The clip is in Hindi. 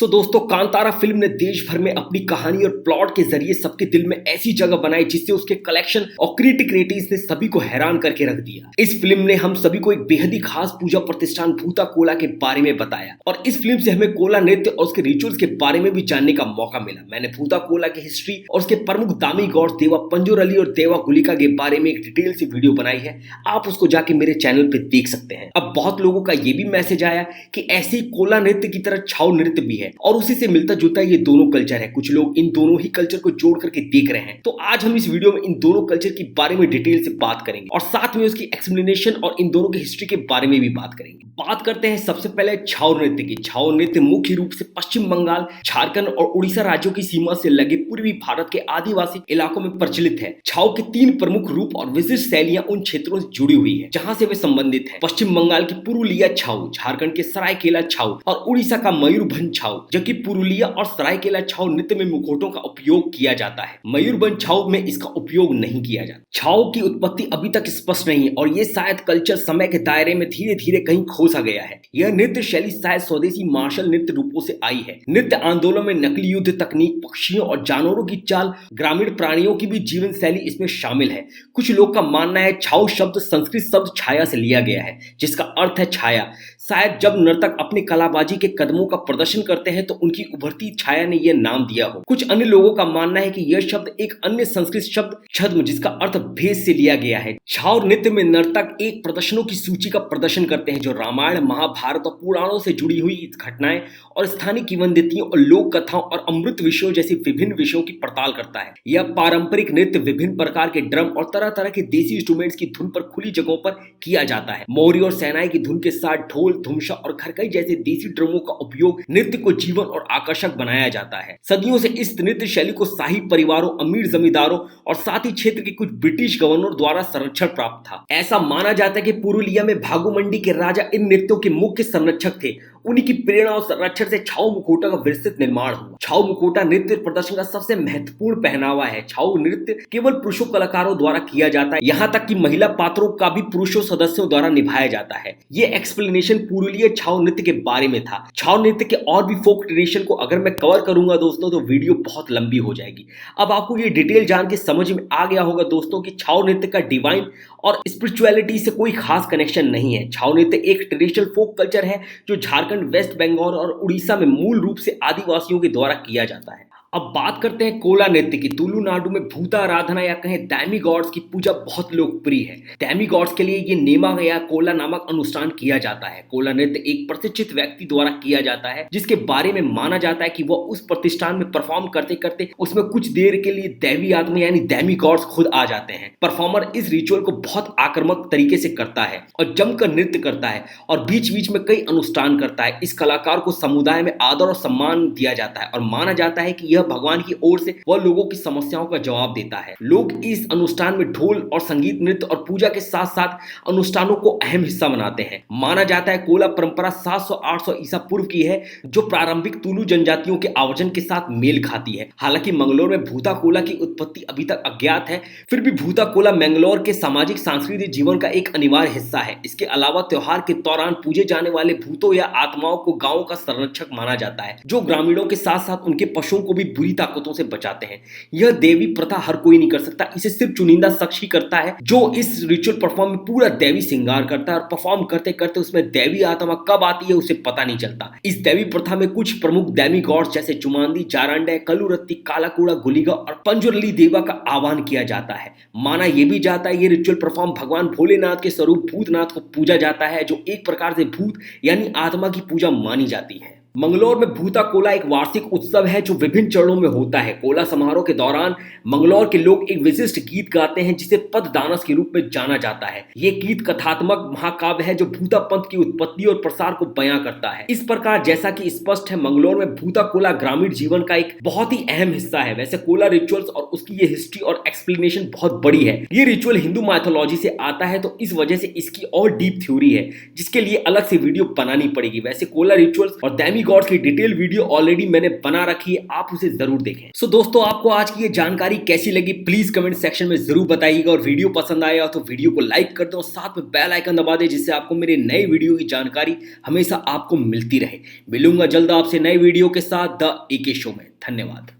दोस्तों, कांतारा फिल्म ने देश भर में अपनी कहानी और प्लॉट के जरिए सबके दिल में ऐसी जगह बनाई जिससे उसके कलेक्शन और क्रिटिक रेटिंग्स ने सभी को हैरान करके रख दिया। इस फिल्म ने हम सभी को एक बेहद ही खास पूजा प्रतिष्ठान भूता कोला के बारे में बताया और इस फिल्म से हमें कोला नृत्य और उसके रिचुअल्स के बारे में भी जानने का मौका मिला। मैंने भूता कोला की हिस्ट्री और उसके प्रमुख दामी गॉड्स देवा पंजोरली और देवा गुलिका के बारे में एक डिटेल से वीडियो बनाई है, आप उसको जाके मेरे चैनल पे देख सकते हैं। अब बहुत लोगों का ये भी मैसेज आया कि ऐसे ही कोला नृत्य की तरह छाऊ नृत्य भी है और उसी से मिलता जुलता ये दोनों कल्चर है। कुछ लोग इन दोनों ही कल्चर को जोड़ करके देख रहे हैं, तो आज हम इस वीडियो में इन दोनों कल्चर के बारे में डिटेल से बात करेंगे और साथ में उसकी एक्सप्लेनेशन और इन दोनों की हिस्ट्री के बारे में भी बात करेंगे। बात करते हैं सबसे पहले छाऊ नृत्य की। छाऊ नृत्य मुख्य रूप से पश्चिम बंगाल, झारखंड और उड़ीसा राज्यों की सीमा से लगे पूर्वी भारत के आदिवासी इलाकों में प्रचलित है। छाऊ के तीन प्रमुख रूप और विशिष्ट शैलियां उन क्षेत्रों से जुड़ी हुई है जहां से वे संबंधित है। पश्चिम बंगाल की पुरुलिया छाऊ, झारखंड के सरायकेला छाऊ और उड़ीसा का मयूरभंज छाऊ, जबकि पुरुलिया और सरायकेला छाऊ नृत्य में मुखौटों का उपयोग किया जाता है। मयूरभंज छाऊ में इसका उपयोग नहीं किया जाता। छाऊ की उत्पत्ति अभी तक स्पष्ट नहीं है और ये शायद कल्चर समय के दायरे में धीरे धीरे कहीं खो सा गया है। यह नृत्य शैली शायद स्वदेशी मार्शल नृत्य रूपों से आई है। नृत्य आंदोलन में नकली युद्ध तकनीक, पक्षियों और जानवरों की चाल, ग्रामीण प्राणियों की भी जीवन शैली इसमें शामिल है। कुछ लोग का मानना है छाऊ शब्द संस्कृत शब्द छाया से लिया गया है, जिसका अर्थ है छाया। शायद जब नर्तक अपनी कलाबाजी के कदमों का प्रदर्शन करते हैं तो उनकी उभरती छाया ने यह नाम दिया हो। कुछ अन्य लोगों का मानना है कि यह शब्द एक अन्य संस्कृत शब्द छद्म, जिसका अर्थ भेद से लिया गया है। छाऊ नृत्य में नर्तक एक प्रदर्शनों की सूची का प्रदर्शन करते हैं जो रामायण, महाभारत और पुराणों से जुड़ी हुई घटनाएं और स्थानीय किंवदंतियों और लोक कथाओं और अमृत विषयों जैसी विभिन्न विषयों की पड़ताल करता है। यह पारंपरिक नृत्य विभिन्न प्रकार के ड्रम और तरह तरह के देसी इंस्ट्रूमेंट्स की धुन पर खुली जगहों पर किया जाता है। मोरी और सेनाई की धुन के साथ ढोल, धुमशा और खरकई जैसे देसी ड्रमों का उपयोग नृत्य को जीवन और आकर्षक बनाया जाता है। सदियों से इस नृत्य शैली को शाही परिवारों, अमीर जमींदारों और साथ ही क्षेत्र के कुछ ब्रिटिश गवर्नर द्वारा संरक्षण प्राप्त था। ऐसा माना जाता है कि पुरुलिया में भागुमंडी के राजा इन नृत्यों के मुख्य संरक्षक थे। उन्हीं की प्रेरणा और संरक्षण से छाऊ मुखौटा का विस्तृत निर्माण हुआ। छाऊ मुखौटा नृत्य प्रदर्शन का सबसे महत्वपूर्ण पहनावा है। छाऊ नृत्य केवल पुरुषों कलाकारों द्वारा किया जाता है, यहाँ तक कि महिला पात्रों का भी पुरुषों सदस्यों द्वारा निभाया जाता है। ये एक्सप्लेनेशन पुरुलिया छाऊ नृत्य के बारे में था। छाऊ नृत्य के और भी फोक ट्रेडिशन को अगर मैं कवर करूंगा दोस्तों तो वीडियो बहुत लंबी हो जाएगी। अब आपको ये डिटेल जान के समझ में आ गया होगा दोस्तों कि छाऊ नृत्य का डिवाइन और स्पिरिचुअलिटी से कोई खास कनेक्शन नहीं है। छाऊ नृत्य एक ट्रेडिशनल फोक कल्चर है जो झारखंड, वेस्ट बंगाल और उड़ीसा में मूल रूप से आदिवासियों के द्वारा किया जाता है। अब बात करते हैं कोला नृत्य की। तुलुनाडु में भूता आराधना या कहें दैमी गॉड्स की पूजा बहुत लोकप्रिय है। दैमी गॉड्स के लिए ये नेमा या कोला नामक अनुष्ठान किया जाता है। कोला नृत्य एक प्रशिक्षित व्यक्ति द्वारा किया जाता है जिसके बारे में माना जाता है कि वह उस प्रतिष्ठान में परफॉर्म करते करते उसमें कुछ देर के लिए दैवी आत्मा यानी दैमी गॉड्स खुद आ जाते हैं। परफॉर्मर इस रिचुअल को बहुत आक्रामक तरीके से करता है और जमकर नृत्य करता है और बीच बीच में कई अनुष्ठान करता है। इस कलाकार को समुदाय में आदर और सम्मान दिया जाता है और माना जाता है कि भगवान की ओर से वह लोगों की समस्याओं का जवाब देता है। लोग इस अनुष्ठान में ढोल और संगीत, नृत्य और पूजा के साथ साथ अनुष्ठानों को अहम हिस्सा बनाते हैं। माना जाता है कोला परंपरा 700-800 ईसा पूर्व की है जो प्रारंभिक तुलु जनजातियों के आवर्जन के साथ मेल खाती है। हालांकि मंगलोर में भूता कोला की उत्पत्ति अभी तक अज्ञात है, फिर भी भूता कोला मंगलोर के सामाजिक सांस्कृतिक जीवन का एक अनिवार्य हिस्सा है। इसके अलावा त्योहार के दौरान पूजे जाने वाले भूतों या आत्माओं को गांव का संरक्षक माना जाता है जो ग्रामीणों के साथ साथ उनके पशुओं को भी बुरी ताकतों से बचाते हैं। यह देवी प्रथा हर कोई नहीं कर सकता, इसे सिर्फ चुनिंदा शख्स ही करता है जो इस रिचुअल परफॉर्म में पूरा देवी श्रृंगार करता है और परफॉर्म करते करते उसमें देवी आत्मा कब आती है उसे पता नहीं चलता। इस देवी प्रथा में कुछ प्रमुख देवी गॉड्स जैसे चुमांदी, जारंडे, कलुरत्ती, कालाकूड़ा, गुलिगा और पंजुरली देवा का आह्वान किया जाता है। माना यह भी जाता है ये रिचुअल परफॉर्म भगवान भोलेनाथ के स्वरूप भूतनाथ को पूजा जाता है जो एक प्रकार से भूत यानी आत्मा की पूजा मानी जाती है। मंगलोर में भूता कोला एक वार्षिक उत्सव है जो विभिन्न चरणों में होता है। कोला समारोह के दौरान मंगलोर के लोग एक विशिष्ट गीत गाते हैं जिसे पददानस के रूप में जाना जाता है। ये गीत कथात्मक महाकाव्य है जो भूता पंथ की उत्पत्ति और प्रसार को बयां करता है। इस प्रकार जैसा कि स्पष्ट है मंगलोर में भूता कोला ग्रामीण जीवन का एक बहुत ही अहम हिस्सा है। वैसे कोला रिचुअल्स और उसकी ये हिस्ट्री और एक्सप्लेनेशन बहुत बड़ी है। ये रिचुअल हिंदू माइथोलॉजी से आता है तो इस वजह से इसकी और डीप थ्योरी है जिसके लिए अलग से वीडियो बनानी पड़ेगी। वैसे कोला रिचुअल्स और दैमी डेमिगॉड्स की डिटेल वीडियो ऑलरेडी मैंने बना रखी है, आप उसे जरूर देखें। सो दोस्तों, आपको आज की ये जानकारी कैसी लगी प्लीज कमेंट सेक्शन में जरूर बताइएगा, और वीडियो पसंद आया तो वीडियो को लाइक कर दो और साथ में बेल आइकन दबा दे, जिससे आपको मेरे नए वीडियो की जानकारी हमेशा आपको मिलती रहे। मिलूंगा जल्द आपसे नए वीडियो के साथ द एके शो में। धन्यवाद।